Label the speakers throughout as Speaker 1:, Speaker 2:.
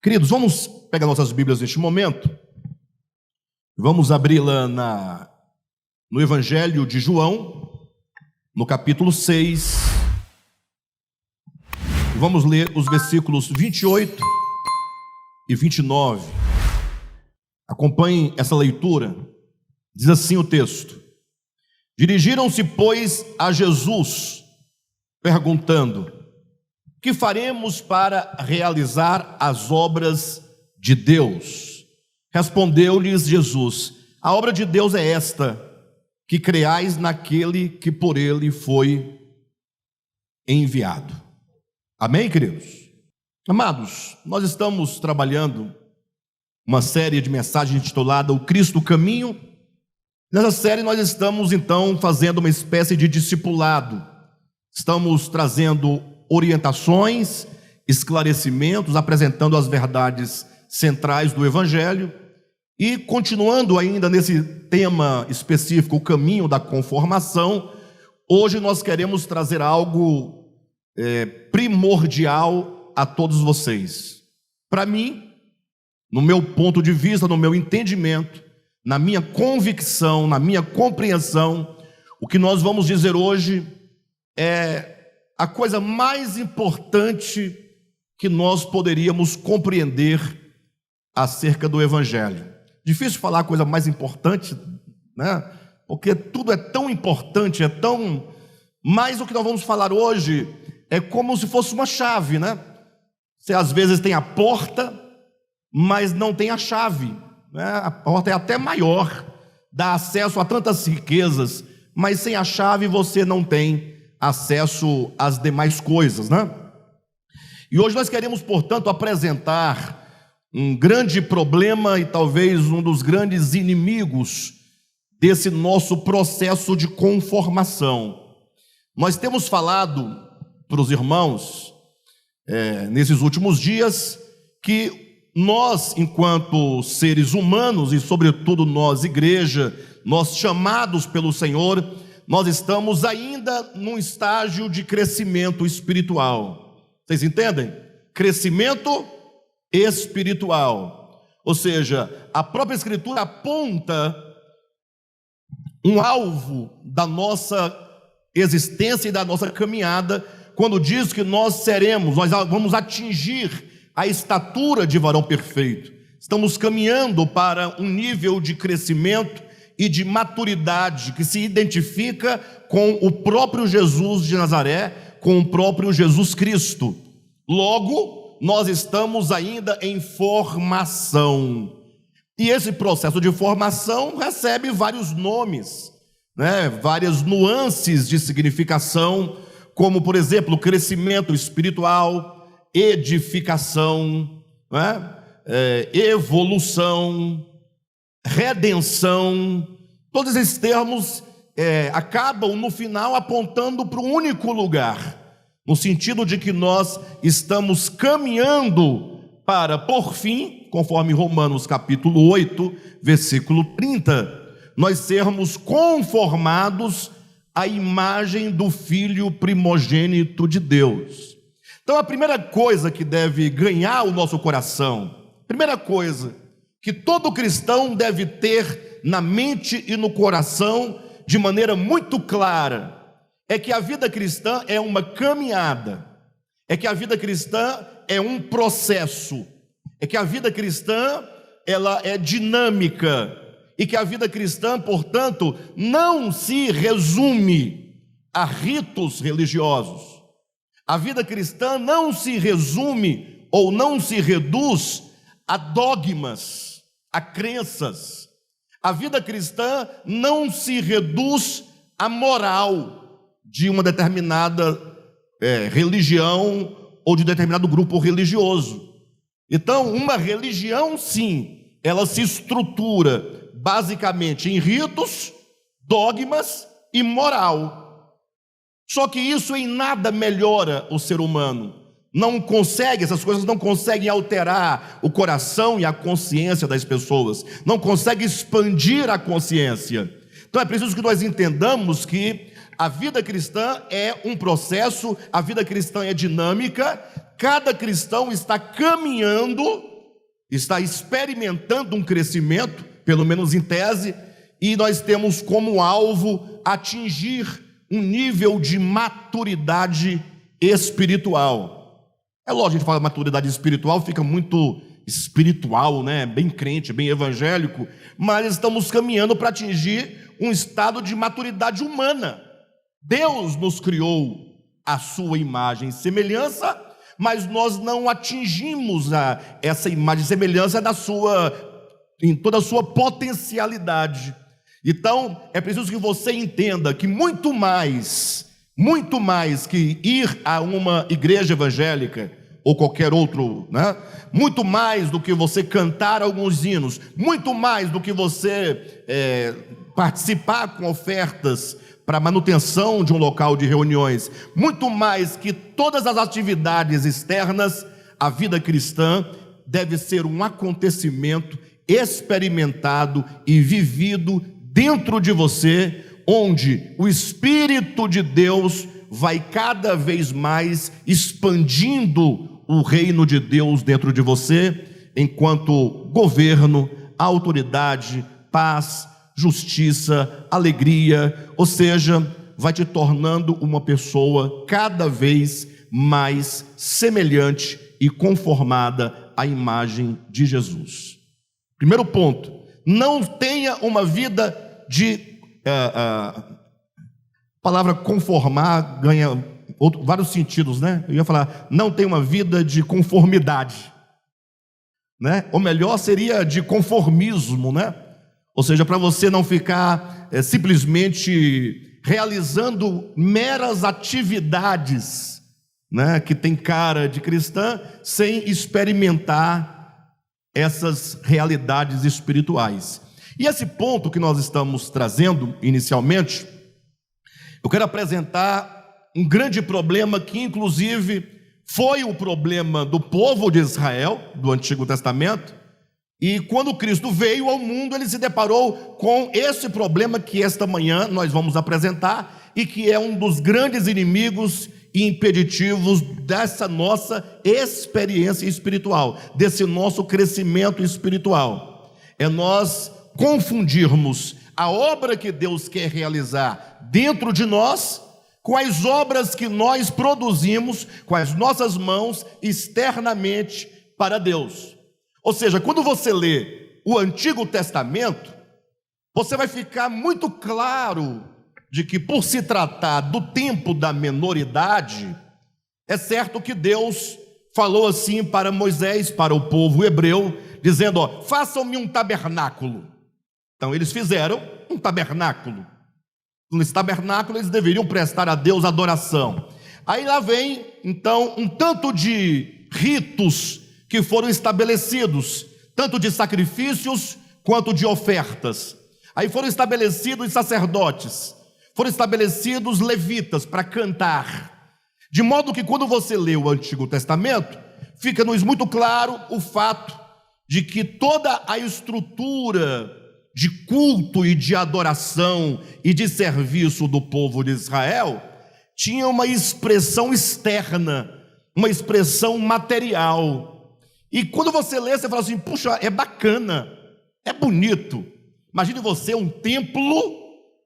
Speaker 1: Queridos, vamos pegar nossas Bíblias neste momento. Vamos abri-la no Evangelho de João, no capítulo 6. Vamos ler os versículos 28 e 29. Acompanhem essa leitura. Diz assim o texto: Dirigiram-se, pois, a Jesus, perguntando: que faremos para realizar as obras de Deus? Respondeu-lhes Jesus: a obra de Deus é esta, que creais naquele que por ele foi enviado. Amém, queridos? Amados, nós estamos trabalhando uma série de mensagens intitulada O Cristo Caminho. Nessa série nós estamos então fazendo uma espécie de discipulado. Estamos trazendo orientações, esclarecimentos, apresentando as verdades centrais do Evangelho e continuando ainda nesse tema específico, o caminho da conformação. Hoje nós queremos trazer algo primordial a todos vocês. Para mim, no meu ponto de vista, no meu entendimento, na minha convicção, na minha compreensão, o que nós vamos dizer hoje é a coisa mais importante que nós poderíamos compreender acerca do Evangelho. Difícil falar a coisa mais importante, né? Porque tudo é tão importante, é tão... Mas o que nós vamos falar hoje é como se fosse uma chave, né? Você às vezes tem a porta, mas não tem a chave, né? A porta é até maior, dá acesso a tantas riquezas, mas sem a chave você não tem acesso às demais coisas, né? E hoje nós queremos, portanto, apresentar um grande problema e talvez um dos grandes inimigos desse nosso processo de conformação. Nós temos falado para os irmãos, nesses últimos dias, que nós, enquanto seres humanos, e sobretudo nós, igreja, nós chamados pelo Senhor, nós estamos ainda num estágio de crescimento espiritual. Vocês entendem? Crescimento espiritual. Ou seja, a própria Escritura aponta um alvo da nossa existência e da nossa caminhada, quando diz que nós vamos atingir a estatura de varão perfeito. Estamos caminhando para um nível de crescimento e de maturidade que se identifica com o próprio Jesus de Nazaré, com o próprio Jesus Cristo. Logo, nós estamos ainda em formação. E esse processo de formação recebe vários nomes, né? Várias nuances de significação, como, por exemplo, crescimento espiritual, edificação, né? Evolução, redenção. Todos esses termos acabam no final apontando para um único lugar, no sentido de que nós estamos caminhando para, por fim, conforme Romanos capítulo 8, versículo 30, nós sermos conformados à imagem do Filho primogênito de Deus. Então a primeira coisa que deve ganhar o nosso coração, primeira coisa que todo cristão deve ter na mente e no coração de maneira muito clara, é que a vida cristã é uma caminhada, é que a vida cristã é um processo, é que a vida cristã ela é dinâmica, e que a vida cristã, portanto, não se resume a ritos religiosos. A vida cristã não se resume ou não se reduz a dogmas, a crenças. A vida cristã não se reduz à moral de uma determinada religião ou de determinado grupo religioso. Então, uma religião, sim, ela se estrutura basicamente em ritos, dogmas e moral. Só que isso em nada melhora o ser humano. Essas coisas não conseguem alterar o coração e a consciência das pessoas, não conseguem expandir a consciência. Então é preciso que nós entendamos que a vida cristã é um processo, a vida cristã é dinâmica, cada cristão está caminhando está experimentando um crescimento, pelo menos em tese, e nós temos como alvo atingir um nível de maturidade espiritual. É lógico, a gente fala maturidade espiritual, fica muito espiritual, né? Bem crente, bem evangélico, mas estamos caminhando para atingir um estado de maturidade humana. Deus nos criou à sua imagem e semelhança, mas nós não atingimos essa imagem e semelhança em toda a sua potencialidade. Então, é preciso que você entenda que muito mais que ir a uma igreja evangélica ou qualquer outro, né? Muito mais do que você cantar alguns hinos, muito mais do que você participar com ofertas para manutenção de um local de reuniões, muito mais que todas as atividades externas, a vida cristã deve ser um acontecimento experimentado e vivido dentro de você, onde o Espírito de Deus vai cada vez mais expandindo o reino de Deus dentro de você, enquanto governo, autoridade, paz, justiça, alegria, ou seja, vai te tornando uma pessoa cada vez mais semelhante e conformada à imagem de Jesus. Primeiro ponto, não tenha uma vida de... a palavra conformar ganha vários sentidos, né? Eu ia falar, não tenha uma vida de conformidade, né? Ou melhor, seria de conformismo, né? Ou seja, para você não ficar simplesmente realizando meras atividades, né, que tem cara de cristã, sem experimentar essas realidades espirituais. E esse ponto que nós estamos trazendo inicialmente, eu quero apresentar um grande problema que inclusive foi o problema do povo de Israel, do Antigo Testamento. E quando Cristo veio ao mundo, ele se deparou com esse problema que esta manhã nós vamos apresentar e que é um dos grandes inimigos e impeditivos dessa nossa experiência espiritual, desse nosso crescimento espiritual. É nós confundirmos a obra que Deus quer realizar dentro de nós com as obras que nós produzimos com as nossas mãos externamente para Deus. Ou seja, quando você lê o Antigo Testamento, você vai ficar muito claro de que, por se tratar do tempo da menoridade, é certo que Deus falou assim para Moisés, para o povo hebreu, dizendo: façam-me um tabernáculo. Então eles fizeram um tabernáculo. Nesse tabernáculo eles deveriam prestar a Deus adoração. Aí lá vem então um tanto de ritos que foram estabelecidos, tanto de sacrifícios quanto de ofertas. Aí foram estabelecidos os sacerdotes, foram estabelecidos levitas para cantar. De modo que quando você lê o Antigo Testamento, fica-nos muito claro o fato de que toda a estrutura de culto e de adoração e de serviço do povo de Israel tinha uma expressão externa, uma expressão material. E quando você lê, você fala assim: puxa, é bacana, é bonito. Imagine você um templo,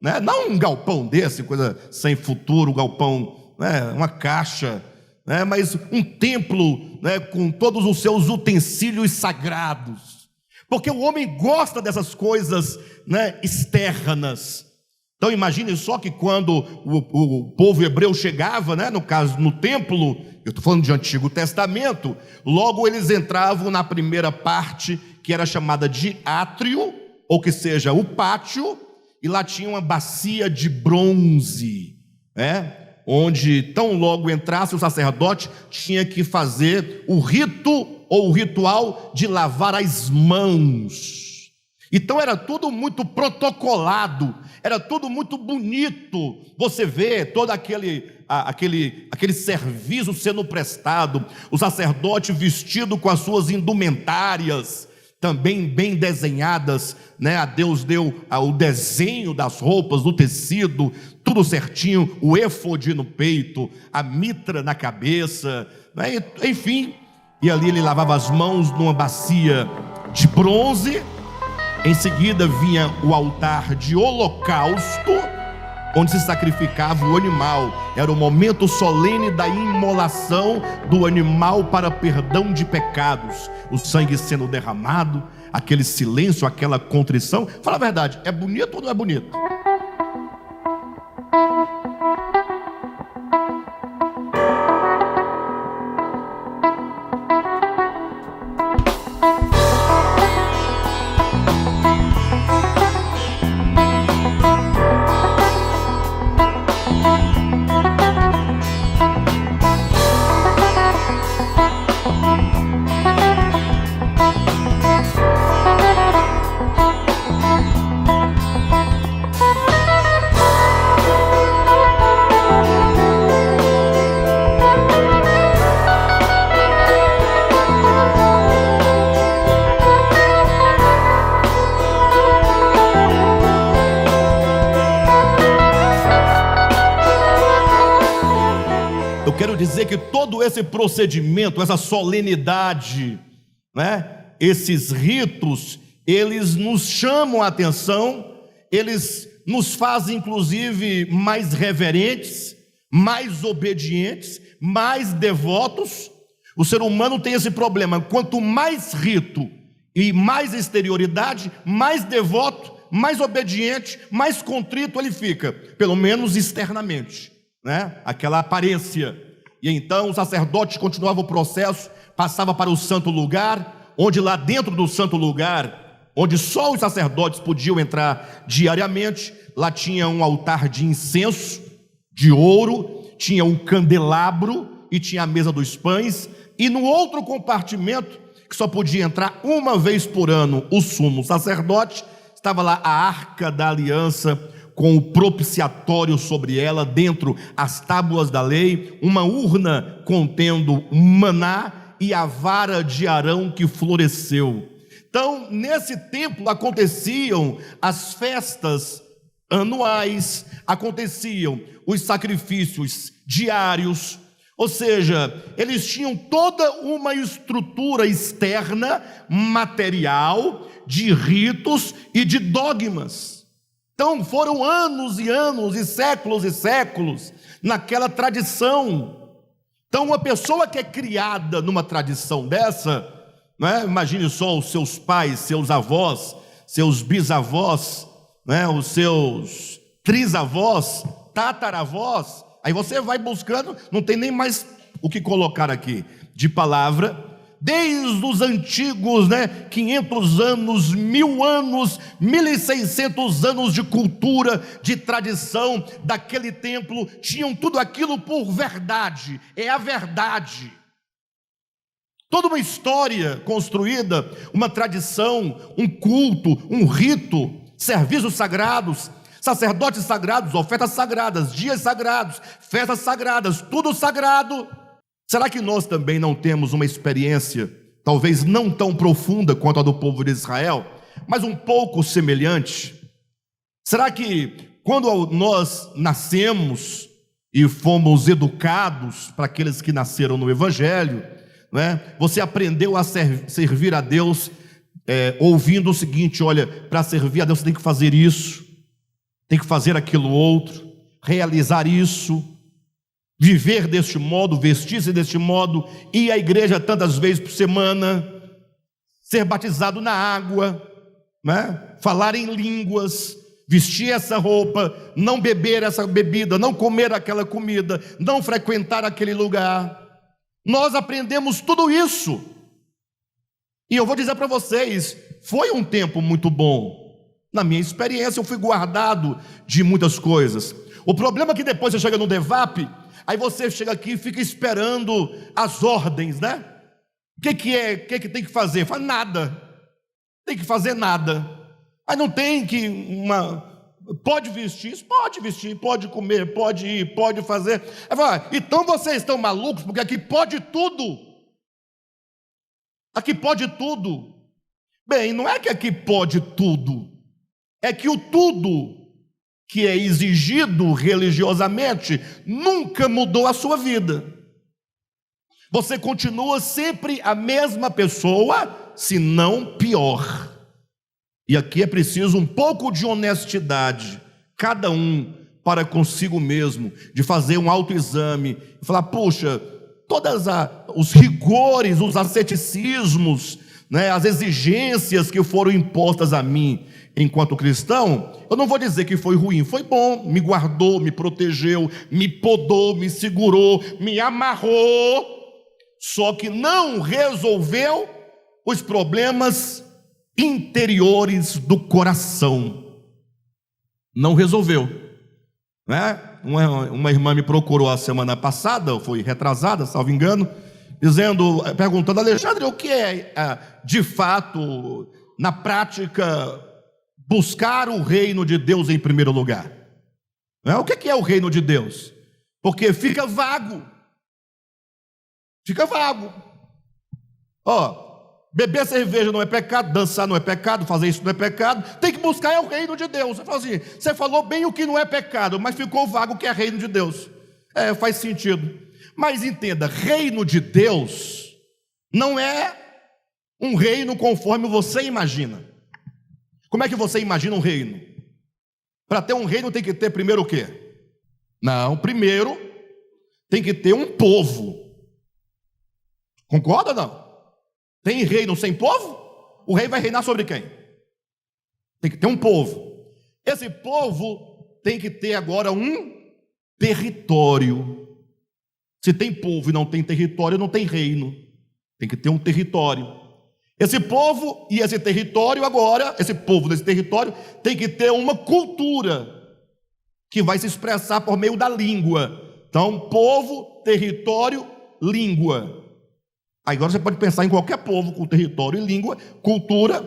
Speaker 1: né? Não um galpão desse, coisa sem futuro, um galpão, né? Uma caixa, né? Mas um templo, né? Com todos os seus utensílios sagrados. Porque o homem gosta dessas coisas, né? Externas. Então imagine só que quando o povo hebreu chegava, né? No caso, no templo, eu estou falando de Antigo Testamento, logo eles entravam na primeira parte, que era chamada de átrio, ou que seja, o pátio, e lá tinha uma bacia de bronze, né? Onde tão logo entrasse o sacerdote, tinha que fazer o rito ou o ritual de lavar as mãos. Então era tudo muito protocolado, era tudo muito bonito. Você vê todo aquele serviço sendo prestado, o sacerdote vestido com as suas indumentárias, também bem desenhadas, né? A Deus deu o desenho das roupas, do tecido, tudo certinho, o éfode no peito, a mitra na cabeça, né? Enfim, e ali ele lavava as mãos numa bacia de bronze. Em seguida vinha o altar de holocausto, onde se sacrificava o animal. Era o momento solene da imolação do animal para perdão de pecados, o sangue sendo derramado, aquele silêncio, aquela contrição. Fala a verdade, é bonito ou não é bonito? Quero dizer que todo esse procedimento, essa solenidade, né, esses ritos, eles nos chamam a atenção, eles nos fazem inclusive mais reverentes, mais obedientes, mais devotos. O ser humano tem esse problema: quanto mais rito e mais exterioridade, mais devoto, mais obediente, mais contrito ele fica, pelo menos externamente, né? Aquela aparência. E então o sacerdote continuava o processo, passava para o santo lugar, onde lá dentro do santo lugar, onde só os sacerdotes podiam entrar diariamente, lá tinha um altar de incenso, de ouro, tinha um candelabro e tinha a mesa dos pães, e no outro compartimento, que só podia entrar uma vez por ano o sumo sacerdote, estava lá a arca da aliança, com o propiciatório sobre ela, dentro as tábuas da lei, uma urna contendo maná e a vara de Arão que floresceu. Então, nesse templo aconteciam as festas anuais, aconteciam os sacrifícios diários, ou seja, eles tinham toda uma estrutura externa, material, de ritos e de dogmas. Então foram anos e anos e séculos naquela tradição. Então uma pessoa que é criada numa tradição dessa, né? Imagine só os seus pais, seus avós, seus bisavós, né? Os seus trisavós, tataravós. Aí você vai buscando, não tem nem mais o que colocar aqui de palavra. Desde os antigos, 500 anos, 1000 anos, 1600 anos de cultura, de tradição daquele templo, tinham tudo aquilo por verdade, é a verdade. Toda uma história construída, uma tradição, um culto, um rito, serviços sagrados, sacerdotes sagrados, ofertas sagradas, dias sagrados, festas sagradas, tudo sagrado. Será que nós também não temos uma experiência, talvez não tão profunda quanto a do povo de Israel, mas um pouco semelhante? Será que quando nós nascemos e fomos educados, para aqueles que nasceram no Evangelho, você aprendeu a servir a Deus, ouvindo o seguinte: olha, para servir a Deus você tem que fazer isso, tem que fazer aquilo outro, realizar isso, viver deste modo, vestir-se deste modo, ir à igreja tantas vezes por semana, ser batizado na água, falar em línguas, vestir essa roupa, não beber essa bebida, não comer aquela comida, não frequentar aquele lugar. Nós aprendemos tudo isso. E eu vou dizer para vocês, foi um tempo muito bom. Na minha experiência eu fui guardado de muitas coisas. O problema é que depois você chega no DEVAP, aí você chega aqui e fica esperando as ordens, O que que tem que fazer? Fala, nada. Tem que fazer nada. Aí não tem que pode vestir, pode comer, pode ir, pode fazer. Aí fala, então vocês estão malucos, porque aqui pode tudo. Aqui pode tudo. Bem, não é que aqui pode tudo, é que o tudo que é exigido religiosamente nunca mudou a sua vida. Você continua sempre a mesma pessoa, se não pior. E aqui é preciso um pouco de honestidade, cada um para consigo mesmo, de fazer um autoexame e falar: puxa, todos os rigores, os asceticismos, né, as exigências que foram impostas a mim enquanto cristão, eu não vou dizer que foi ruim, foi bom, me guardou, me protegeu, me podou, me segurou, me amarrou, só que não resolveu os problemas interiores do coração. Não resolveu, né? Uma irmã me procurou a semana passada, foi retrasada, salvo engano, perguntando: Alexandre, o que é de fato, na prática, buscar o reino de Deus em primeiro lugar? O que é o reino de Deus? Porque fica vago. Beber cerveja não é pecado, dançar não é pecado, fazer isso não é pecado. Tem que buscar o reino de Deus. Você fala assim: você falou bem o que não é pecado, mas ficou vago o que é reino de Deus. Faz sentido. Mas entenda, reino de Deus não é um reino conforme você imagina. Como é que você imagina um reino? Para ter um reino tem que ter primeiro o quê? Não, primeiro tem que ter um povo. Concorda ou não? Tem reino sem povo? O rei vai reinar sobre quem? Tem que ter um povo. Esse povo tem que ter agora um território. Se tem povo e não tem território, não tem reino. Tem que ter um território. Esse povo e esse território agora, esse povo desse território, tem que ter uma cultura que vai se expressar por meio da língua. Então, povo, território, língua. Agora você pode pensar em qualquer povo com território e língua, cultura,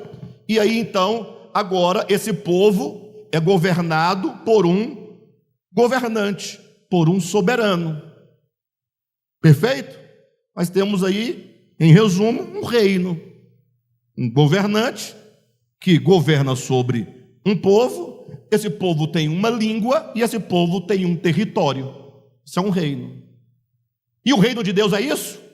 Speaker 1: e aí então, agora esse povo é governado por um governante, por um soberano. Perfeito? Nós temos aí, em resumo, um reino, um governante que governa sobre um povo. Esse povo tem uma língua e esse povo tem um território. Isso é um reino. E o reino de Deus é isso?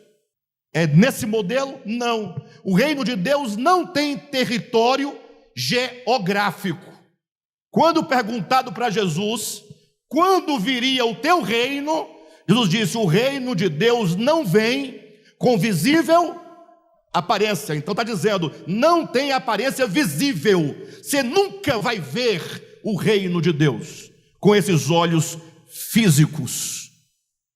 Speaker 1: É nesse modelo? Não. O reino de Deus não tem território geográfico. Quando perguntado para Jesus, quando viria o teu reino, Jesus disse: o reino de Deus não vem com visível aparência. Então está dizendo, não tem aparência visível. Você nunca vai ver o reino de Deus com esses olhos físicos.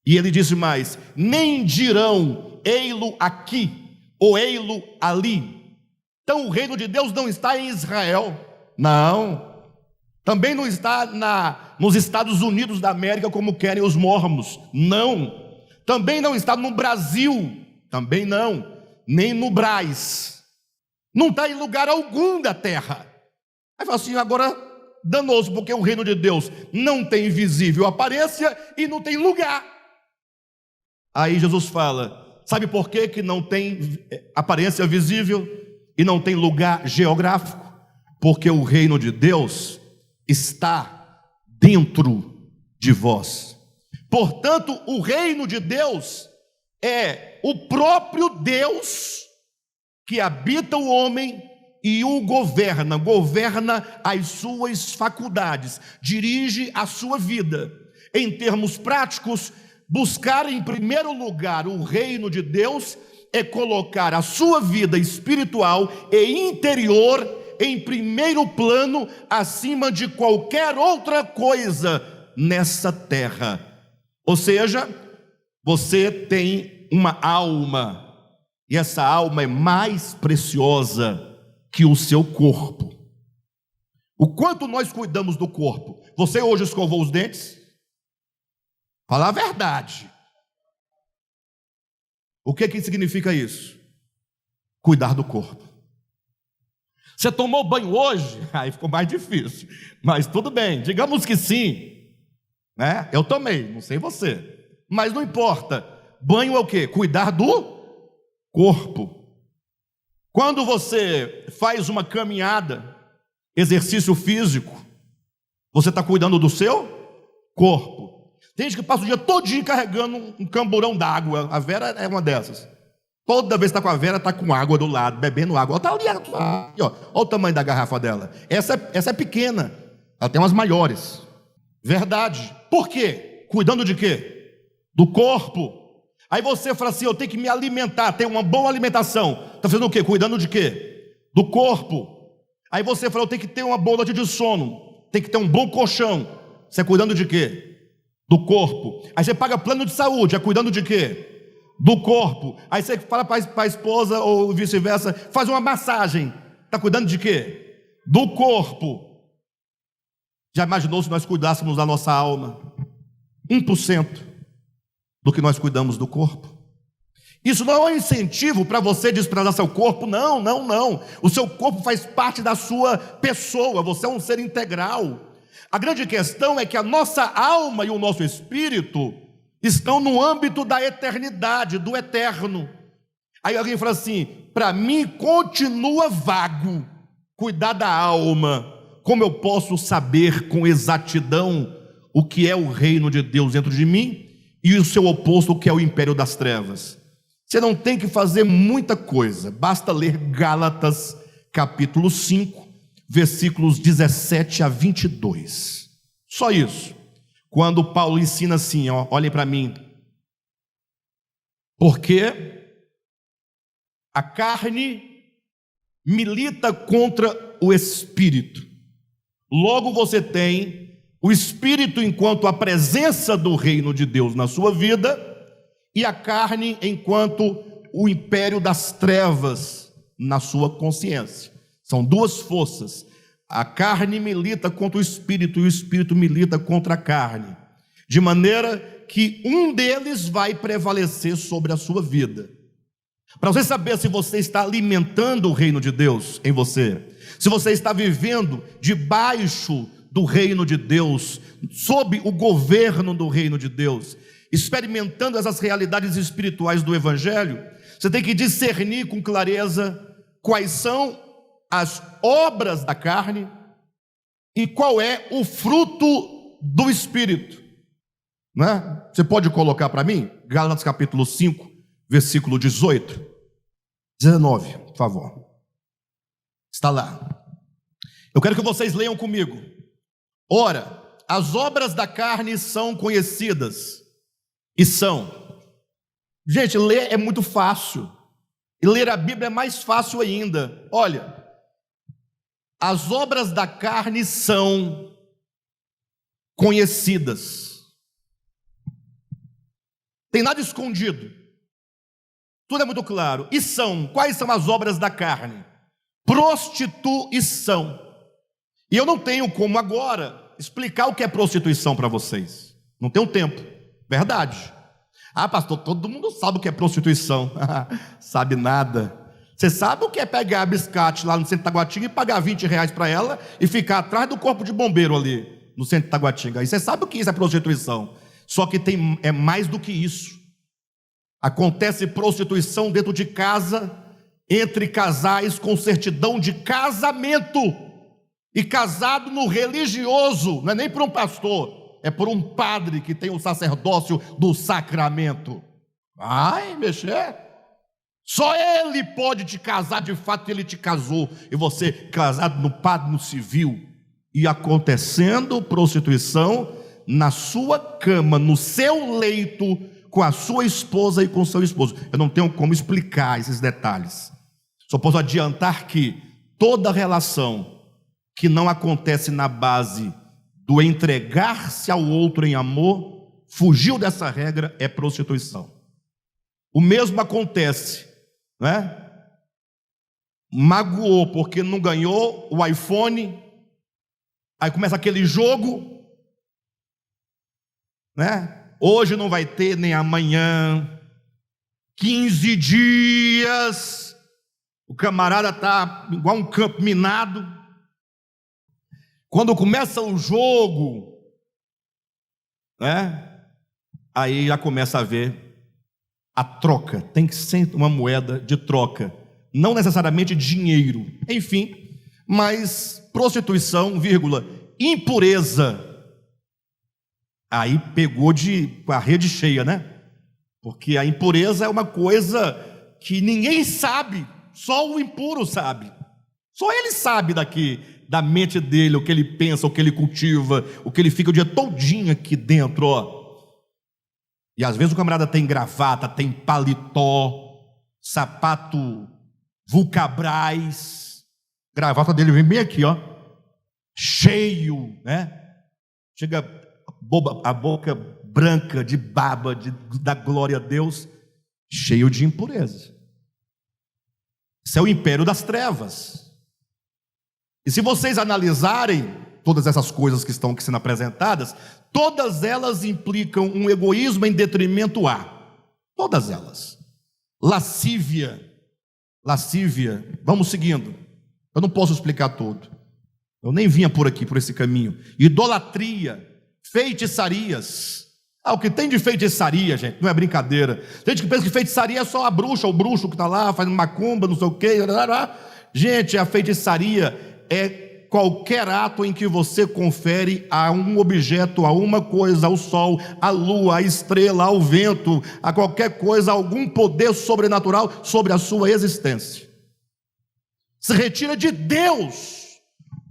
Speaker 1: E ele disse mais: nem dirão ei-lo aqui ou ei-lo ali. Então o reino de Deus não está em Israel, não. Também não está nos Estados Unidos da América, como querem os mormons, não. Também não está no Brasil, também não. Nem no Brás. Não está em lugar algum da terra. Aí fala assim: agora danoso, porque o reino de Deus não tem visível aparência e não tem lugar. Aí Jesus fala: sabe por que não tem aparência visível e não tem lugar geográfico? Porque o reino de Deus está dentro de vós. Portanto, o reino de Deus é o próprio Deus que habita o homem e o governa as suas faculdades, dirige a sua vida. Em termos práticos, buscar em primeiro lugar o reino de Deus é colocar a sua vida espiritual e interior em primeiro plano, acima de qualquer outra coisa nessa terra. Ou seja, você tem uma alma, e essa alma é mais preciosa que o seu corpo. O quanto nós cuidamos do corpo? Você hoje escovou os dentes? Fala a verdade. O que significa isso? Cuidar do corpo. Você tomou banho hoje? Aí ficou mais difícil, mas tudo bem, digamos que sim, né? Eu tomei, não sei você, mas não importa. Banho é o quê? Cuidar do corpo. Quando você faz uma caminhada, exercício físico, você está cuidando do seu corpo. Tem gente que passa o dia todinho carregando um camburão d'água. A Vera é uma dessas. Toda vez que está com a Vera, está com água do lado, bebendo água. Está ali, ó. Olha o tamanho da garrafa dela. Essa é pequena. Ela tem umas maiores. Verdade. Por quê? Cuidando de quê? Do corpo. Aí você fala assim, eu tenho que me alimentar, ter uma boa alimentação. Está fazendo o quê? Cuidando de quê? Do corpo. Aí você fala, eu tenho que ter uma boa noite de sono. Tem que ter um bom colchão. Você é cuidando de quê? Do corpo. Aí você paga plano de saúde, é cuidando de quê? Do corpo. Aí você fala para a esposa ou vice-versa, faz uma massagem. Está cuidando de quê? Do corpo. Já imaginou se nós cuidássemos da nossa alma? 1% do que nós cuidamos do corpo. Isso não é um incentivo para você desprezar seu corpo, não. O seu corpo faz parte da sua pessoa, você é um ser integral. A grande questão é que a nossa alma e o nosso espírito estão no âmbito da eternidade, do eterno. Aí alguém fala assim, para mim continua vago cuidar da alma. Como eu posso saber com exatidão o que é o reino de Deus dentro de mim e o seu oposto, o que é o império das trevas? Você não tem que fazer muita coisa, basta ler Gálatas capítulo 5, versículos 17 a 22. Só isso. Quando Paulo ensina assim, ó, olhem para mim. Porque a carne milita contra o espírito. Logo você tem o espírito enquanto a presença do reino de Deus na sua vida, e a carne enquanto o império das trevas na sua consciência. São duas forças. A carne milita contra o espírito e o espírito milita contra a carne, de maneira que um deles vai prevalecer sobre a sua vida. Para você saber se você está alimentando o reino de Deus em você, se você está vivendo debaixo do reino de Deus, sob o governo do reino de Deus, experimentando essas realidades espirituais do Evangelho, você tem que discernir com clareza quais são as obras da carne e qual é o fruto do Espírito, né? Você pode colocar para mim? Gálatas capítulo 5, versículo 18, 19, por favor. Está lá. Eu quero que vocês leiam comigo. Ora, as obras da carne são conhecidas e são. Gente, ler é muito fácil. E ler a Bíblia é mais fácil ainda. Olha, as obras da carne são conhecidas. Tem nada escondido. Tudo é muito claro. E são, quais são as obras da carne? Prostituição. E eu não tenho como agora explicar o que é prostituição para vocês. Não tenho tempo. Verdade. Ah, pastor, todo mundo sabe o que é prostituição. Sabe nada. Você sabe o que é pegar a biscate lá no centro de Taguatinga e pagar R$20 para ela e ficar atrás do corpo de bombeiro ali no centro de Taguatinga. Aí você sabe o que isso é prostituição. Só que é mais do que isso. Acontece prostituição dentro de casa, entre casais com certidão de casamento. E casado no religioso, não é nem por um pastor, é por um padre que tem o sacerdócio do sacramento. Vai mexer. Só ele pode te casar, de fato ele te casou, e você casado no padre, no civil, e acontecendo prostituição na sua cama, no seu leito, com a sua esposa e com o seu esposo. Eu não tenho como explicar esses detalhes, só posso adiantar que toda relação que não acontece na base do entregar-se ao outro em amor, fugiu dessa regra, é prostituição. O mesmo acontece, né? Magoou porque não ganhou o iPhone, aí começa aquele jogo, né? Hoje não vai ter nem amanhã, 15 dias, o camarada está igual um campo minado. Quando começa o jogo, né? Aí já começa a ver a troca, tem que ser uma moeda de troca, não necessariamente dinheiro, enfim, mas prostituição, vírgula, impureza, Aí pegou com a rede cheia, né? Porque a impureza é uma coisa que ninguém sabe, só o impuro sabe. Só ele sabe da mente dele, o que ele pensa, o que ele cultiva, o que ele fica o dia todinho aqui dentro, ó. E às vezes o camarada tem gravata, tem paletó, sapato Vulcabras, gravata dele vem bem aqui, ó, cheio, né? Chega a boca branca de baba, da glória a Deus, cheio de impureza. Isso é o império das trevas. E se vocês analisarem todas essas coisas que estão aqui sendo apresentadas, todas elas implicam um egoísmo em detrimento a. Todas elas. Lascívia, vamos seguindo. Eu não posso explicar tudo. Eu nem vinha por aqui, por esse caminho. Idolatria, feitiçarias. O que tem de feitiçaria, gente, não é brincadeira. Tem gente que pensa que feitiçaria é só a bruxa, o bruxo que está lá fazendo macumba, não sei o quê. Gente, a feitiçaria é qualquer ato em que você confere a um objeto, a uma coisa, ao sol, à lua, à estrela, ao vento, a qualquer coisa, algum poder sobrenatural sobre a sua existência. Se retira de Deus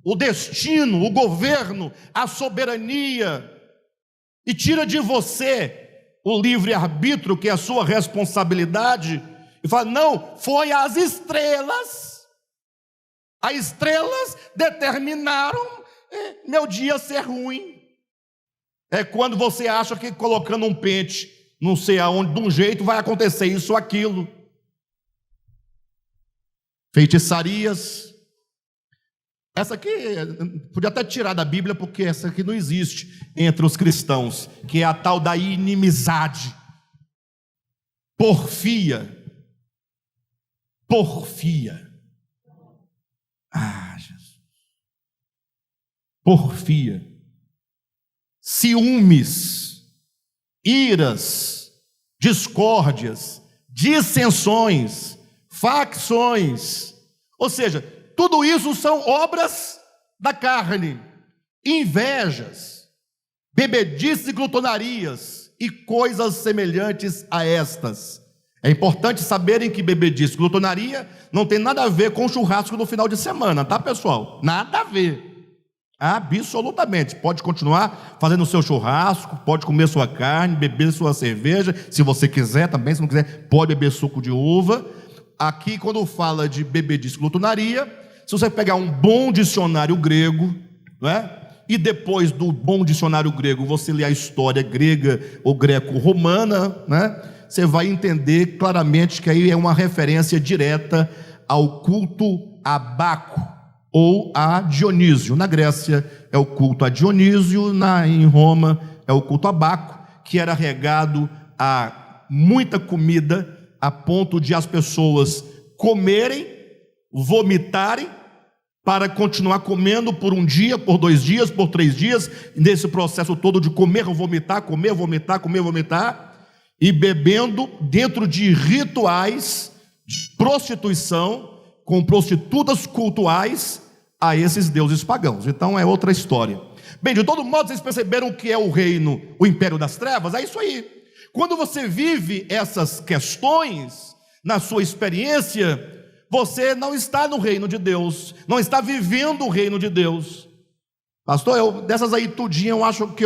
Speaker 1: o destino, o governo, a soberania, e tira de você o livre-arbítrio, que é a sua responsabilidade, e fala: não, foi as estrelas. As estrelas determinaram meu dia ser ruim. É quando você acha que colocando um pente, não sei aonde, de um jeito, vai acontecer isso ou aquilo. Feitiçarias. Essa aqui, podia até tirar da Bíblia, porque essa aqui não existe entre os cristãos, que é a tal da inimizade. Porfia. Jesus. Porfia. Ciúmes, iras, discórdias, dissensões, facções. Ou seja, tudo isso são obras da carne. Invejas, bebedices e glutonarias e coisas semelhantes a estas. É importante saberem que bebedice e glutonaria não tem nada a ver com churrasco no final de semana, tá, pessoal? Nada a ver. Absolutamente. Pode continuar fazendo o seu churrasco, pode comer sua carne, beber sua cerveja, se você quiser também. Se não quiser, pode beber suco de uva. Aqui, quando fala de bebedice e glutonaria, se você pegar um bom dicionário grego, não é? E depois do bom dicionário grego você ler a história grega ou greco-romana, né? Você vai entender claramente que aí é uma referência direta ao culto a Baco ou a Dionísio. Na Grécia é o culto a Dionísio, em Roma é o culto a Baco, que era regado a muita comida a ponto de as pessoas comerem, vomitarem, para continuar comendo por um dia, por 2 dias, por 3 dias, nesse processo todo de comer, vomitar, e bebendo dentro de rituais de prostituição, com prostitutas cultuais a esses deuses pagãos. Então é outra história. Bem, de todo modo, vocês perceberam o que é o reino, o império das trevas? É isso aí. Quando você vive essas questões na sua experiência, você não está no reino de Deus, não está vivendo o reino de Deus. Pastor, dessas aí tudinho, eu acho que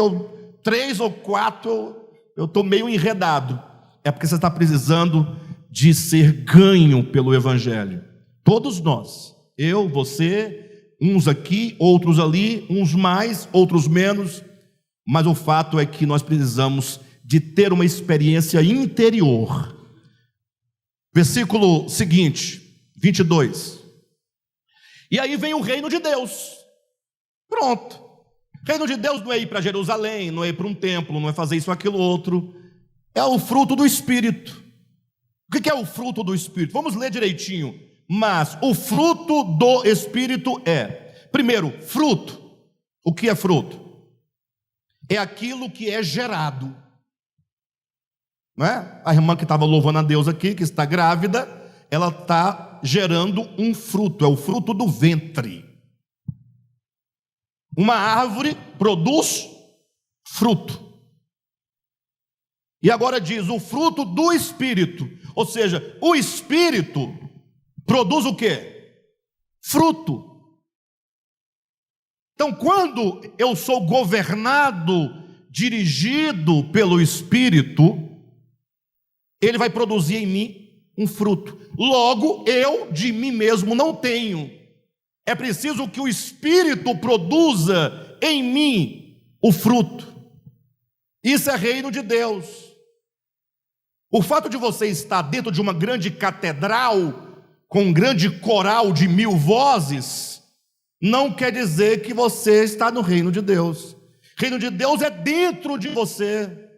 Speaker 1: 3 ou 4 eu estou meio enredado. É porque você está precisando de ser ganho pelo Evangelho. Todos nós, eu, você, uns aqui, outros ali, uns mais, outros menos, mas o fato é que nós precisamos de ter uma experiência interior. Versículo seguinte, 22. E aí vem o reino de Deus. Pronto. Reino de Deus não é ir para Jerusalém, não é ir para um templo, não é fazer isso, aquilo, outro. É o fruto do Espírito. O que é o fruto do Espírito? Vamos ler direitinho. Mas o fruto do Espírito é, primeiro, fruto. O que é fruto? É aquilo que é gerado. Não é? A irmã que estava louvando a Deus aqui, que está grávida, ela está gerando um fruto, é o fruto do ventre. Uma árvore produz fruto. E agora diz, o fruto do Espírito. Ou seja, o Espírito produz o quê? Fruto. Então, quando eu sou governado, dirigido pelo Espírito, ele vai produzir em mim um fruto. Logo, eu de mim mesmo não tenho. É preciso que o Espírito produza em mim o fruto. Isso é reino de Deus. O fato de você estar dentro de uma grande catedral, com um grande coral de 1000 vozes, não quer dizer que você está no reino de Deus. O reino de Deus é dentro de você.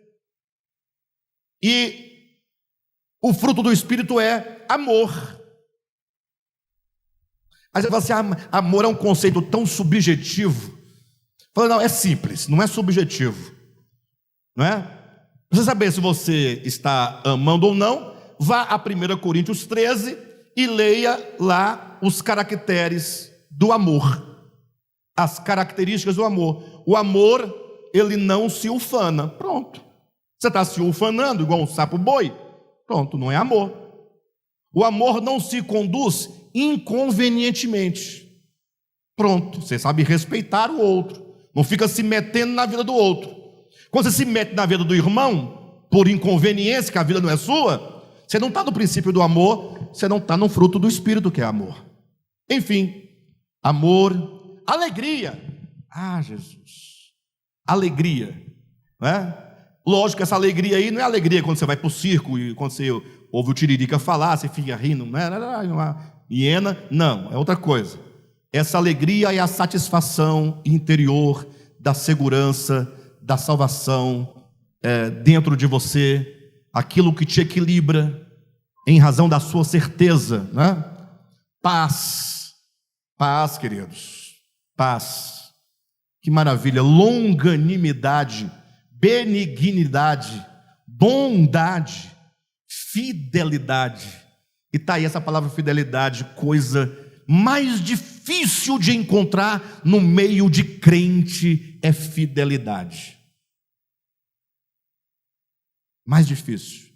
Speaker 1: E o fruto do Espírito é amor. Aí você fala assim, amor é um conceito tão subjetivo. Fala, não, é simples, não é subjetivo. Não é? Pra você saber se você está amando ou não, vá a 1 Coríntios 13 e leia lá os caracteres do amor. As características do amor. O amor, ele não se ufana. Pronto. Você está se ufanando igual um sapo boi? Pronto, não é amor. O amor não se conduz inconvenientemente. Pronto, você sabe respeitar o outro. Não fica se metendo na vida do outro. Quando você se mete na vida do irmão, por inconveniência, que a vida não é sua, você não está no princípio do amor, você não está no fruto do Espírito, que é amor. Enfim, amor, alegria. Ah, Jesus, alegria, não é? Lógico que essa alegria aí não é alegria quando você vai para o circo e quando você ouve o Tiririca falar, você fica rindo, não é uma hiena, não, é outra coisa. Essa alegria é a satisfação interior da segurança, da salvação dentro de você, aquilo que te equilibra em razão da sua certeza, né? Paz, paz, queridos, paz, que maravilha, longanimidade, benignidade, bondade, fidelidade. E está aí essa palavra fidelidade, coisa mais difícil de encontrar no meio de crente, é fidelidade. Mais difícil.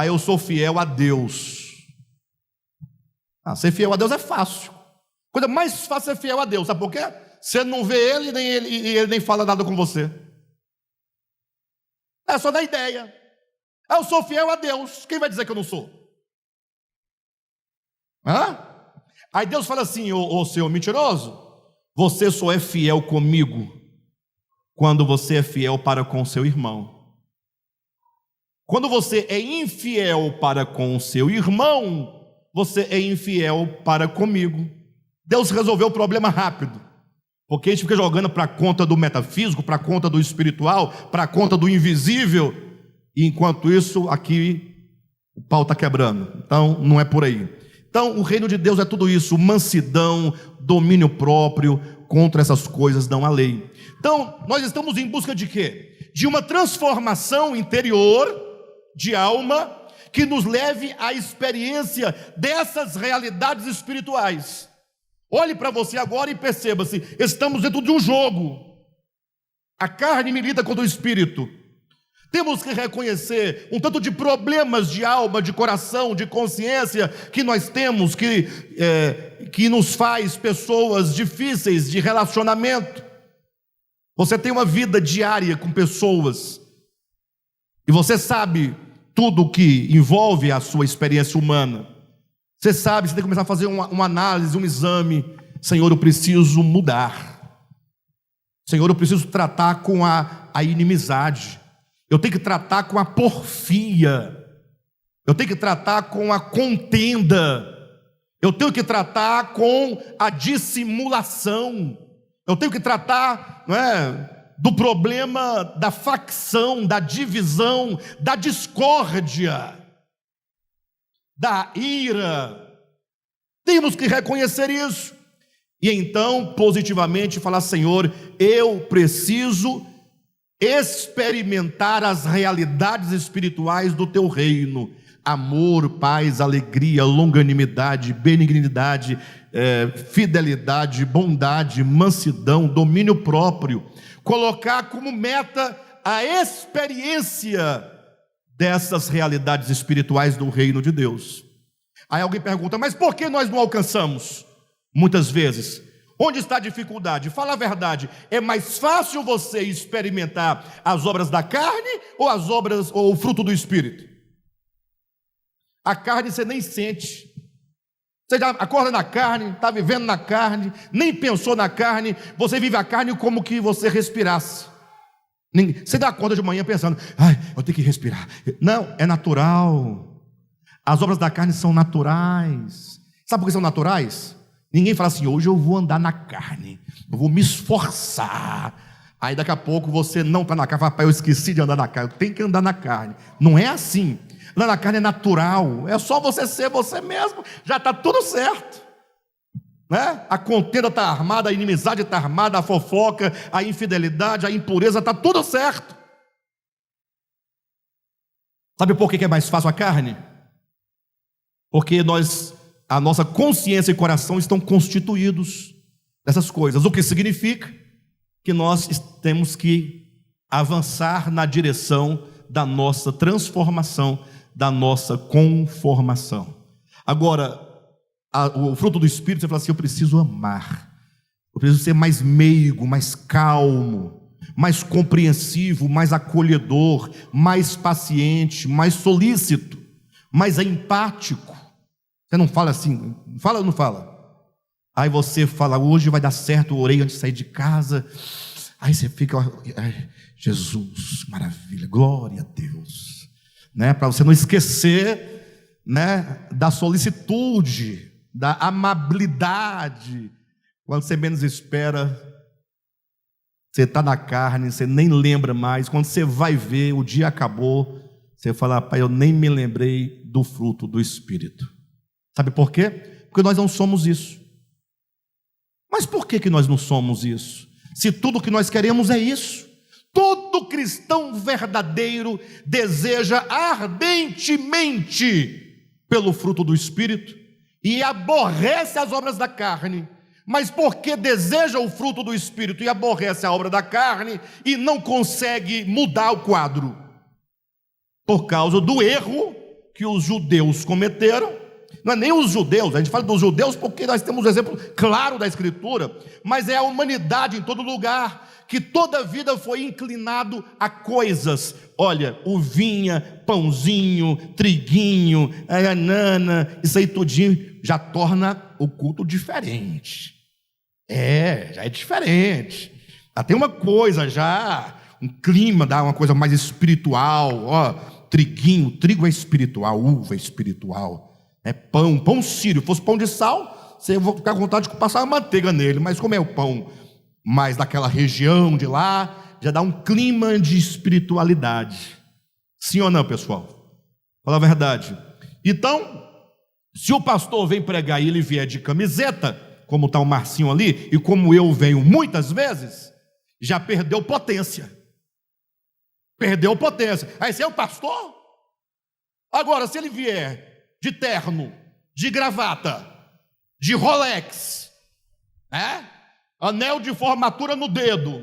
Speaker 1: Eu sou fiel a Deus. Ser fiel a Deus é fácil. Coisa mais fácil é ser fiel a Deus. Sabe por quê? Você não vê ele, nem ele nem fala nada com você. É só da ideia. Eu sou fiel a Deus. Quem vai dizer que eu não sou? Aí Deus fala assim, ô seu mentiroso, você só é fiel comigo quando você é fiel para com seu irmão. Quando você é infiel para com o seu irmão, você é infiel para comigo. Deus resolveu o problema rápido, porque a gente fica jogando para a conta do metafísico, para a conta do espiritual, para a conta do invisível, e enquanto isso, aqui o pau está quebrando. Então, não é por aí. Então, o reino de Deus é tudo isso, mansidão, domínio próprio, contra essas coisas não há lei. Então, nós estamos em busca de quê? De uma transformação interior, de alma, que nos leve à experiência dessas realidades espirituais. Olhe para você agora e perceba-se, estamos dentro de um jogo. A carne milita contra o espírito. Temos que reconhecer um tanto de problemas de alma, de coração, de consciência que nós temos, que nos faz pessoas difíceis de relacionamento. Você tem uma vida diária com pessoas e você sabe tudo o que envolve a sua experiência humana. Você sabe, você tem que começar a fazer uma análise, um exame. Senhor, eu preciso mudar. Senhor, eu preciso tratar com a inimizade. Eu tenho que tratar com a porfia. Eu tenho que tratar com a contenda. Eu tenho que tratar com a dissimulação. Eu tenho que tratar, do problema da facção, da divisão, da discórdia, da ira. Temos que reconhecer isso. E então, positivamente, falar: Senhor, eu preciso experimentar as realidades espirituais do teu reino. Amor, paz, alegria, longanimidade, benignidade, fidelidade, bondade, mansidão, domínio próprio. Colocar como meta a experiência dessas realidades espirituais do reino de Deus. Aí alguém pergunta, mas por que nós não alcançamos? Muitas vezes, onde está a dificuldade? Fala a verdade, é mais fácil você experimentar as obras da carne ou o fruto do Espírito? A carne você nem sente. Você já acorda na carne, está vivendo na carne, nem pensou na carne, você vive a carne como que você respirasse. Você dá conta de manhã pensando, eu tenho que respirar. Não, é natural. As obras da carne são naturais. Sabe por que são naturais? Ninguém fala assim, hoje eu vou andar na carne, eu vou me esforçar. Aí daqui a pouco você não está na carne, fala, pai, eu esqueci de andar na carne, eu tenho que andar na carne. Não é assim. Andar na carne é natural, é só você ser você mesmo, já está tudo certo, né? A contenda está armada, a inimizade está armada, a fofoca, a infidelidade, a impureza, está tudo certo. Sabe por que é mais fácil a carne? Porque a nossa consciência e coração estão constituídos dessas coisas, o que significa que nós temos que avançar na direção da nossa transformação, da nossa conformação. Agora, o fruto do Espírito, você fala assim, eu preciso amar, eu preciso ser mais meigo, mais calmo, mais compreensivo, mais acolhedor, mais paciente, mais solícito, mais empático. Você não fala assim, fala ou não fala? Aí você fala, hoje vai dar certo, eu orei antes de sair de casa. Aí você fica, Jesus, maravilha, glória a Deus, né? Para você não esquecer, né, da solicitude, da amabilidade. Quando você menos espera, você está na carne, você nem lembra mais. Quando você vai ver, o dia acabou, você fala, pai, eu nem me lembrei do fruto do Espírito. Sabe por quê? Porque nós não somos isso. Mas por que nós não somos isso? Se tudo que nós queremos é isso. Todo cristão verdadeiro deseja ardentemente pelo fruto do Espírito e aborrece as obras da carne. Mas porque deseja o fruto do Espírito e aborrece a obra da carne e não consegue mudar o quadro? Por causa do erro que os judeus cometeram. Não é nem os judeus, a gente fala dos judeus porque nós temos um exemplo claro da Escritura, mas é a humanidade em todo lugar, que toda a vida foi inclinado a coisas. Olha, uvinha, pãozinho, triguinho, anana, isso aí tudinho já torna o culto diferente. Já é diferente. Já tem uma coisa já, um clima, dá uma coisa mais espiritual. Ó, triguinho, trigo é espiritual, uva é espiritual. É pão sírio. Se fosse pão de sal, você vai ficar com vontade de passar uma manteiga nele, mas como é o pão mais daquela região de lá, já dá um clima de espiritualidade. Sim ou não, pessoal? Fala a verdade. Então, se o pastor vem pregar e ele vier de camiseta, como está o Marcinho ali, e como eu venho muitas vezes, já perdeu potência. Perdeu potência. Aí você é o pastor? Agora, se ele vier de terno, de gravata, de Rolex, anel de formatura no dedo,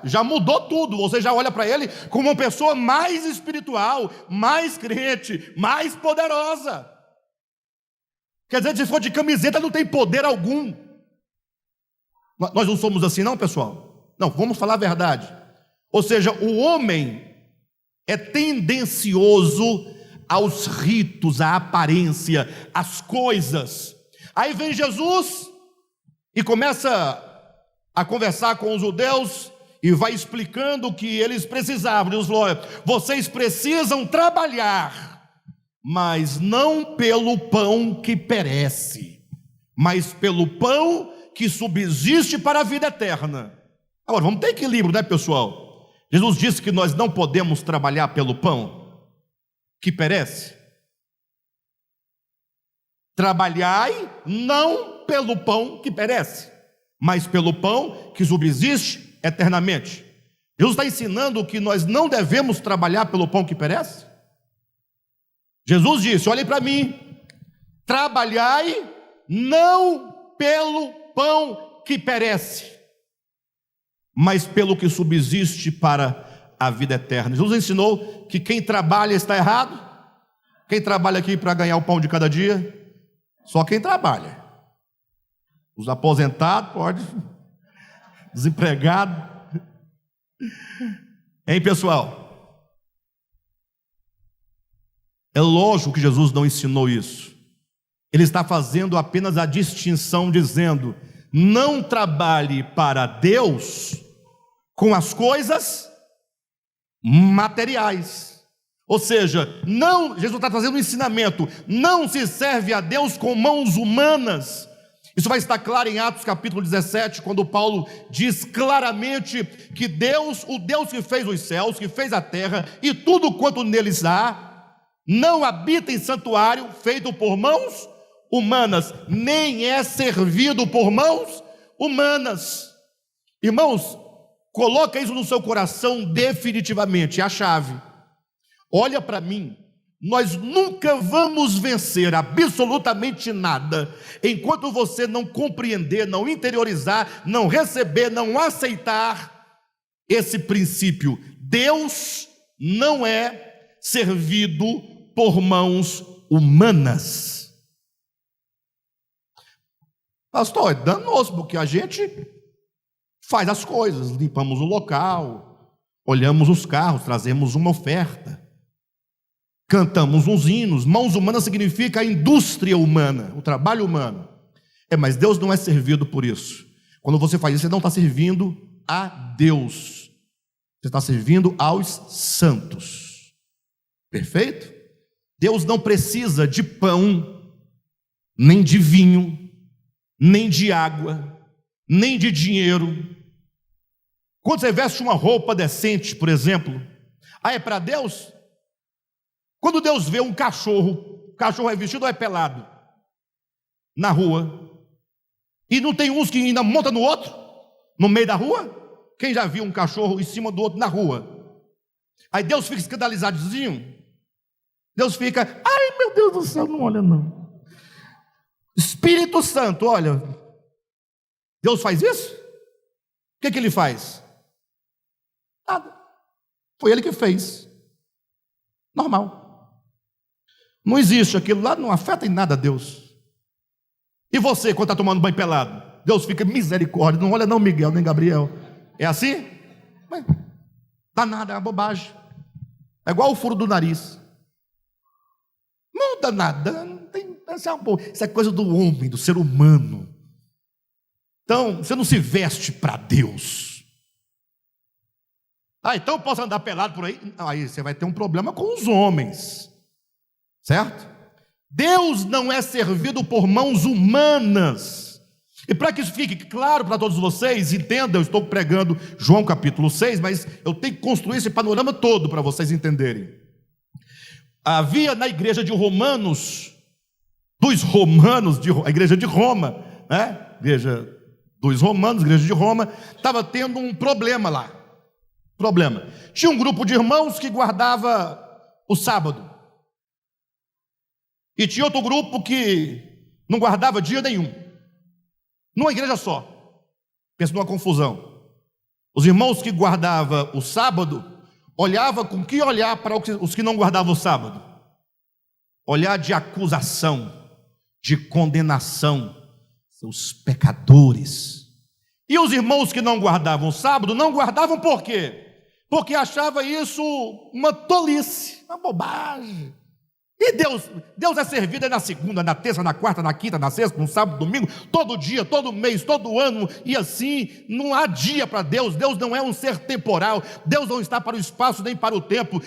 Speaker 1: já mudou tudo. Você já olha para ele como uma pessoa mais espiritual, mais crente, mais poderosa. Quer dizer, se for de camiseta não tem poder algum. Nós não somos assim não, pessoal? Não, vamos falar a verdade. Ou seja, o homem é tendencioso aos ritos, à aparência, às coisas. Aí vem Jesus e começa a conversar com os judeus e vai explicando o que eles precisavam. Deus falou, vocês precisam trabalhar, mas não pelo pão que perece, mas pelo pão que subsiste para a vida eterna. Agora, vamos ter equilíbrio, né, pessoal? Jesus disse que nós não podemos trabalhar pelo pão que perece. Trabalhai não pelo pão que perece, mas pelo pão que subsiste eternamente. Jesus está ensinando que nós não devemos trabalhar pelo pão que perece. Jesus disse, olhem para mim, trabalhai não pelo pão que perece, mas pelo que subsiste para a vida eterna. Jesus ensinou que quem trabalha está errado. Quem trabalha aqui para ganhar o pão de cada dia? Só quem trabalha. Os aposentados, pode. Desempregado. Hein, pessoal? É lógico que Jesus não ensinou isso. Ele está fazendo apenas a distinção, dizendo: não trabalhe para Deus com as coisas materiais. Ou seja, não, Jesus está trazendo um ensinamento: não se serve a Deus com mãos humanas. Isso vai estar claro em Atos capítulo 17, quando Paulo diz claramente que Deus, o Deus que fez os céus, que fez a terra e tudo quanto neles há, não habita em santuário feito por mãos humanas, nem é servido por mãos humanas. Irmãos, coloca isso no seu coração definitivamente, é a chave. Olha para mim, nós nunca vamos vencer absolutamente nada enquanto você não compreender, não interiorizar, não receber, não aceitar esse princípio. Deus não é servido por mãos humanas. Pastor, é danoso, porque a gente faz as coisas, limpamos o local, olhamos os carros, trazemos uma oferta, cantamos uns hinos. Mãos humanas significa a indústria humana, o trabalho humano. Mas Deus não é servido por isso. Quando você faz isso, você não está servindo a Deus, você está servindo aos santos. Perfeito? Deus não precisa de pão, nem de vinho, nem de água, nem de dinheiro. Quando você veste uma roupa decente, por exemplo, é para Deus? Quando Deus vê um cachorro, o cachorro é vestido ou é pelado? Na rua. E não tem uns que ainda montam no outro, no meio da rua? Quem já viu um cachorro em cima do outro na rua? Aí Deus fica escandalizadozinho. Deus fica: ai meu Deus do céu, não olha não. Espírito Santo, olha, Deus faz isso? O que ele faz? Nada. Foi ele que fez. Normal. Não existe aquilo lá, não afeta em nada a Deus. E você, quando está tomando banho pelado, Deus fica: misericórdia, não olha não Miguel, nem Gabriel. É assim? Dá nada, é uma bobagem. É igual o furo do nariz. Não dá nada, não tem. Isso é coisa do homem, do ser humano. Então, você não se veste para Deus. Então eu posso andar pelado por aí? Aí você vai ter um problema com os homens, certo? Deus não é servido por mãos humanas. E para que isso fique claro para todos vocês, entendam, eu estou pregando João capítulo 6, mas eu tenho que construir esse panorama todo para vocês entenderem. Havia na igreja de Romanos, a igreja de Roma, né? Igreja dos romanos, igreja de Roma, estava tendo um problema lá. Tinha um grupo de irmãos que guardava o sábado, e tinha outro grupo que não guardava dia nenhum, numa igreja só. Pensa numa confusão. Os irmãos que guardavam o sábado olhavam com que olhar para os que não guardavam o sábado? Olhar de acusação, de condenação, seus pecadores. E os irmãos que não guardavam o sábado, não guardavam por quê? Porque achava isso uma tolice, uma bobagem. E Deus é servido na segunda, na terça, na quarta, na quinta, na sexta, no sábado, domingo, todo dia, todo mês, todo ano, e assim, não há dia para Deus. Deus não é um ser temporal, Deus não está para o espaço nem para o tempo.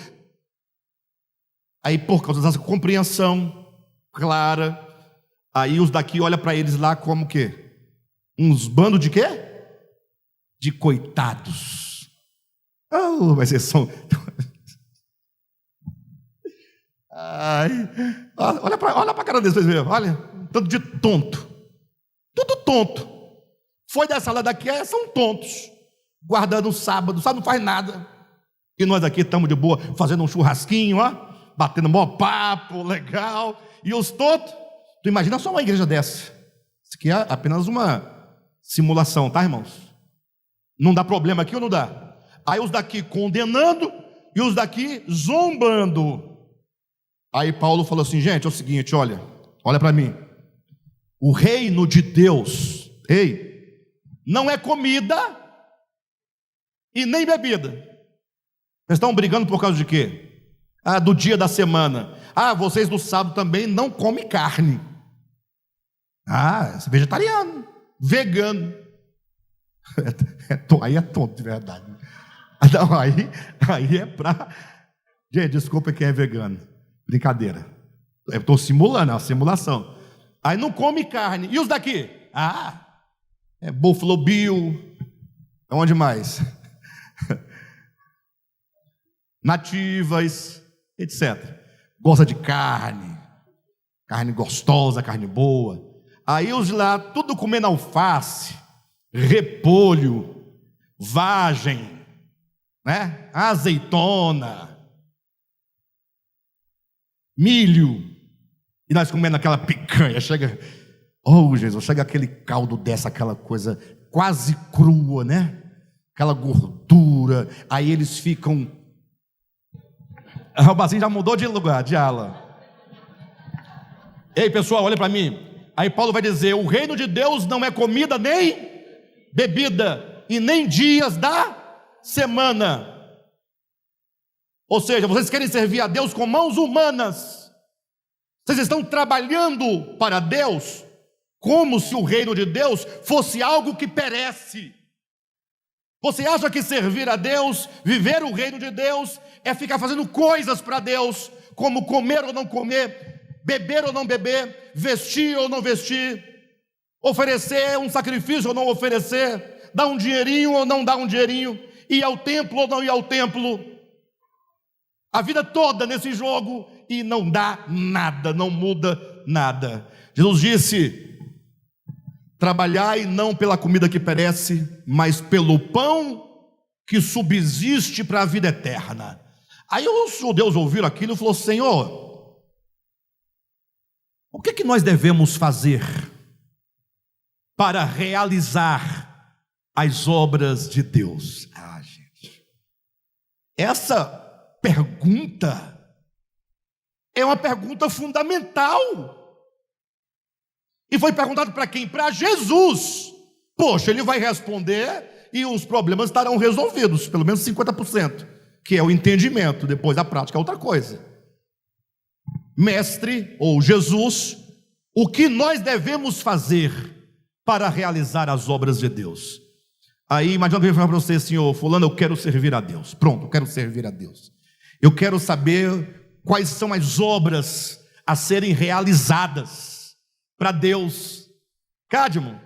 Speaker 1: Aí, por causa dessa compreensão clara, aí os daqui olham para eles lá como quê? Uns bandos de quê? De coitados. Mas vocês são... olha para a cara deles, vocês verem. Olha, tanto de tonto. Tudo tonto. Foi dessa lá daqui, são tontos. Guardando o sábado, não faz nada. E nós aqui estamos de boa, fazendo um churrasquinho, batendo um bom papo, legal. E os tontos, tu imagina só uma igreja dessa. Isso aqui é apenas uma simulação, tá, irmãos? Não dá problema aqui ou não dá? Aí os daqui condenando e os daqui zombando. Aí Paulo falou assim: gente, é o seguinte, olha para mim. O reino de Deus, não é comida e nem bebida. Vocês estão brigando por causa de quê? Do dia da semana. Vocês no sábado também não comem carne. Você é vegetariano, vegano. Aí é tonto de verdade. Não, aí é pra... Gente, desculpa quem é vegano. Brincadeira. Eu estou simulando, é uma simulação. Aí não come carne. E os daqui? É Buffalo Bill. Onde mais? Nativas, etc. Gosta de carne. Carne gostosa, carne boa. Aí os lá, tudo comendo alface, repolho, vagem, né? Azeitona, milho. E nós comendo aquela picanha, chega, Jesus, chega aquele caldo dessa, aquela coisa quase crua, né? Aquela gordura, aí eles ficam... O Bazinho já mudou de lugar, de ala. Ei, pessoal, olha para mim. Aí Paulo vai dizer: o reino de Deus não é comida nem bebida, e nem dias da semana. Ou seja, vocês querem servir a Deus com mãos humanas. Vocês estão trabalhando para Deus como se o reino de Deus fosse algo que perece. Você acha que servir a Deus, viver o reino de Deus, é ficar fazendo coisas para Deus, como comer ou não comer, beber ou não beber, vestir ou não vestir, oferecer um sacrifício ou não oferecer, dar um dinheirinho ou não dar um dinheirinho, ir ao templo ou não ir ao templo, a vida toda nesse jogo e não dá nada, não muda nada. Jesus disse: trabalhai não pela comida que perece, mas pelo pão que subsiste para a vida eterna. Aí os judeus ouviram aquilo e falaram: Senhor, o que nós devemos fazer para realizar as obras de Deus? Gente, essa pergunta é uma pergunta fundamental. E foi perguntado para quem? Para Jesus. Poxa, ele vai responder e os problemas estarão resolvidos, pelo menos 50%, que é o entendimento. Depois a prática é outra coisa. Mestre, ou Jesus, o que nós devemos fazer para realizar as obras de Deus? Aí imagina que eu falo para você: Senhor fulano, eu quero servir a Deus. Pronto, eu quero servir a Deus. Eu quero saber quais são as obras a serem realizadas para Deus. Cadmo,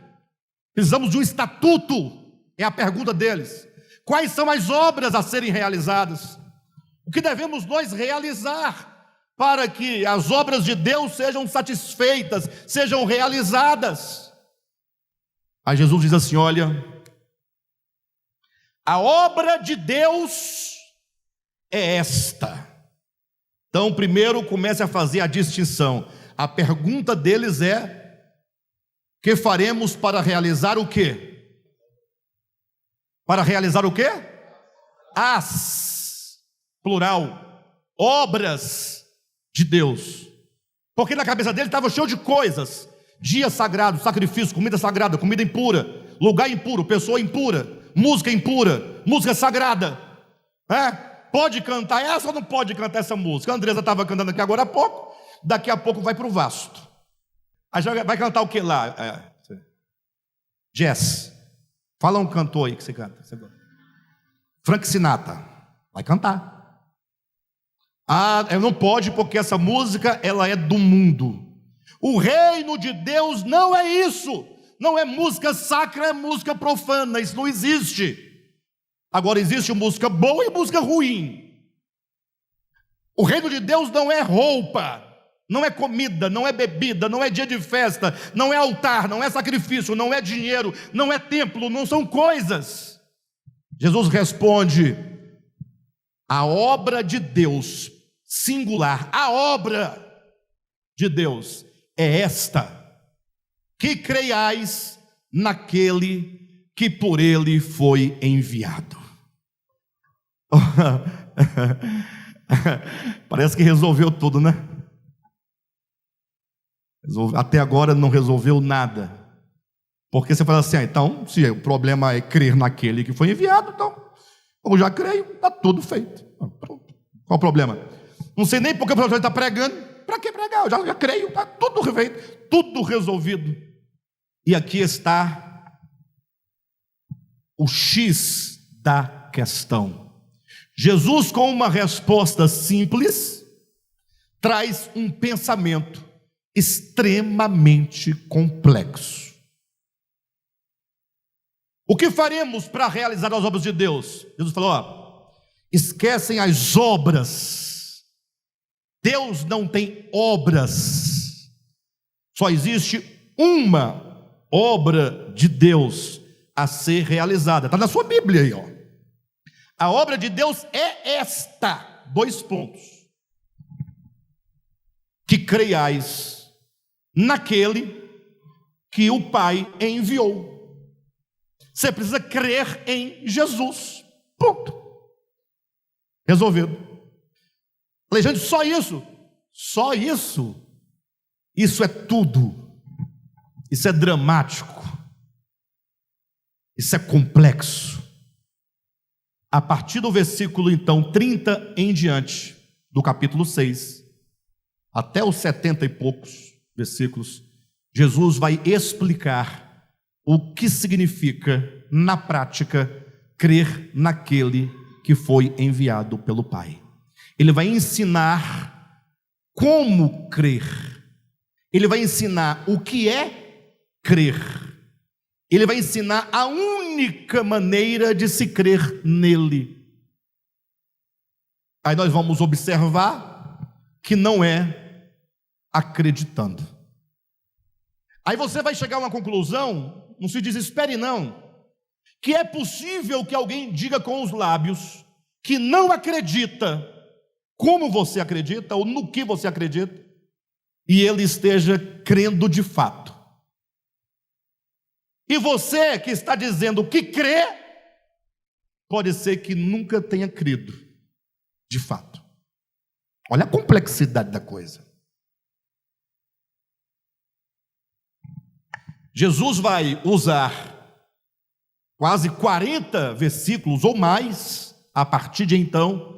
Speaker 1: precisamos de um estatuto, é a pergunta deles. Quais são as obras a serem realizadas? O que devemos nós realizar para que as obras de Deus sejam satisfeitas, sejam realizadas? Aí Jesus diz assim: olha, a obra de Deus é esta. Então primeiro comece a fazer a distinção. A pergunta deles é: que faremos para realizar o quê? Para realizar o quê? As, plural, obras de Deus. Porque na cabeça dele estava cheio de coisas: dia sagrado, sacrifício, comida sagrada, comida impura, lugar impuro, pessoa impura, música sagrada, pode cantar essa ou não pode cantar essa música? A Andresa estava cantando aqui agora há pouco. Daqui a pouco vai para o Vasto. Aí já vai cantar o que lá? Jazz. Fala um cantor aí que você canta. Frank Sinatra. Vai cantar. Não pode, porque essa música ela é do mundo. O reino de Deus não é isso. Não é música sacra, é música profana. Isso não existe. Agora existe música boa e música ruim. O reino de Deus não é roupa, não é comida, não é bebida, não é dia de festa, não é altar, não é sacrifício, não é dinheiro, não é templo, não são coisas. Jesus responde: a obra de Deus, singular, a obra de Deus é esta: que creiais naquele que por ele foi enviado. Parece que resolveu tudo, né? Até agora não resolveu nada. Porque você fala assim, então, se o problema é crer naquele que foi enviado, então, eu já creio, está tudo feito. Pronto. Qual o problema? Não sei nem porque o pastor está pregando. Para que pregar? Eu já creio, está tudo feito, tudo resolvido. E aqui está o X da questão. Jesus, com uma resposta simples, traz um pensamento extremamente complexo. O que faremos para realizar as obras de Deus? Jesus falou, esquecem as obras. Deus não tem obras. Só existe uma obra de Deus a ser realizada. Está na sua Bíblia aí, ó. A obra de Deus é esta. 2 pontos. Que creiais naquele que o Pai enviou. Você precisa crer em Jesus. Ponto. Resolvido. Falei, gente, só isso? Só isso? Isso é tudo. Isso é dramático. Isso é complexo. A partir do versículo, então, 30 em diante, do capítulo 6, até os 70 e poucos versículos, Jesus vai explicar o que significa, na prática, crer naquele que foi enviado pelo Pai. Ele vai ensinar como crer. Ele vai ensinar o que é crer. Ele vai ensinar a única maneira de se crer nele. Aí nós vamos observar que não é acreditando. Aí você vai chegar a uma conclusão. Não se desespere não, que é possível que alguém diga com os lábios que não acredita como você acredita, ou no que você acredita, e ele esteja crendo de fato. E você que está dizendo que crê, pode ser que nunca tenha crido de fato. Olha a complexidade da coisa. Jesus vai usar quase 40 versículos ou mais, a partir de então,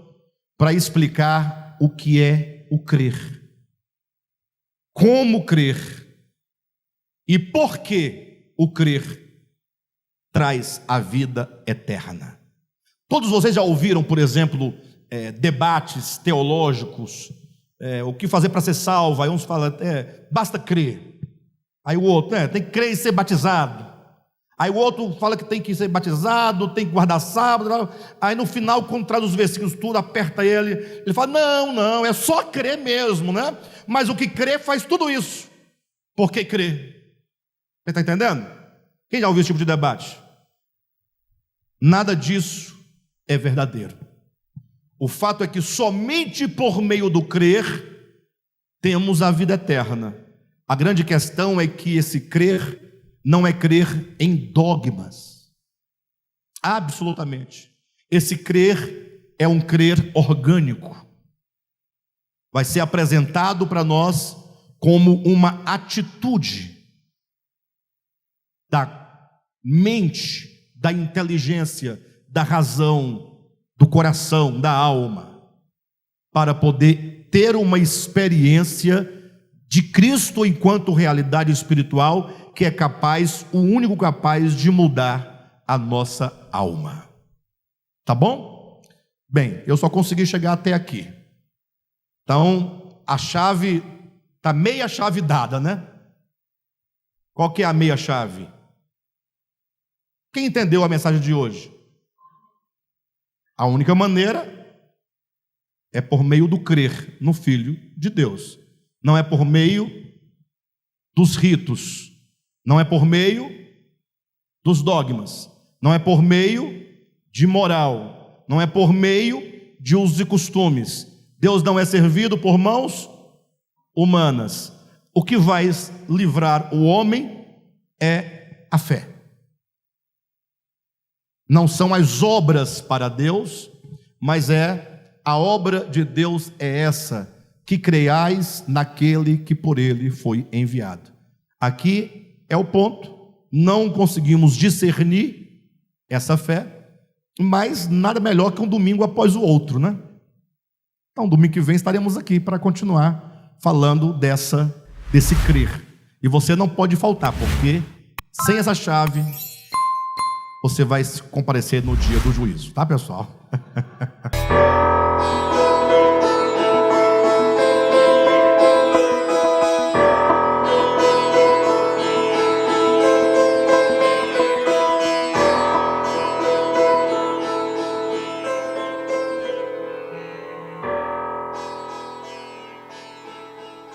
Speaker 1: para explicar o que é o crer. Como crer e por que o crer traz a vida eterna. Todos vocês já ouviram, por exemplo, debates teológicos, o que fazer para ser salvo? Aí uns falam, basta crer. Aí o outro, tem que crer e ser batizado. Aí o outro fala que tem que ser batizado, tem que guardar sábado. Aí no final, quando traz os versículos tudo, aperta ele fala, não, é só crer mesmo, né? Mas o que crer faz tudo isso. Por que crer? Você está entendendo? Quem já ouviu esse tipo de debate? Nada disso é verdadeiro. O fato é que somente por meio do crer temos a vida eterna. A grande questão é que esse crer não é crer em dogmas. Absolutamente. Esse crer é um crer orgânico. Vai ser apresentado para nós como uma atitude da mente, da inteligência, da razão, do coração, da alma, para poder ter uma experiência de Cristo enquanto realidade espiritual, que é capaz, o único capaz de mudar a nossa alma. Tá bom? Bem, eu só consegui chegar até aqui. Então, a chave, está meia chave dada, né? Qual que é a meia chave? Quem entendeu a mensagem de hoje? A única maneira é por meio do crer no Filho de Deus. Não é por meio dos ritos, não é por meio dos dogmas, não é por meio de moral, não é por meio de usos e costumes. Deus não é servido por mãos humanas. O que vai livrar o homem é a fé. não são as obras para Deus, mas a obra de Deus é essa, que creiais naquele que por ele foi enviado. Aqui é o ponto, não conseguimos discernir essa fé, mas nada melhor que um domingo após o outro, né? Então, domingo que vem estaremos aqui para continuar falando desse crer. E você não pode faltar, porque sem essa chave, você vai comparecer no dia do juízo, tá, pessoal?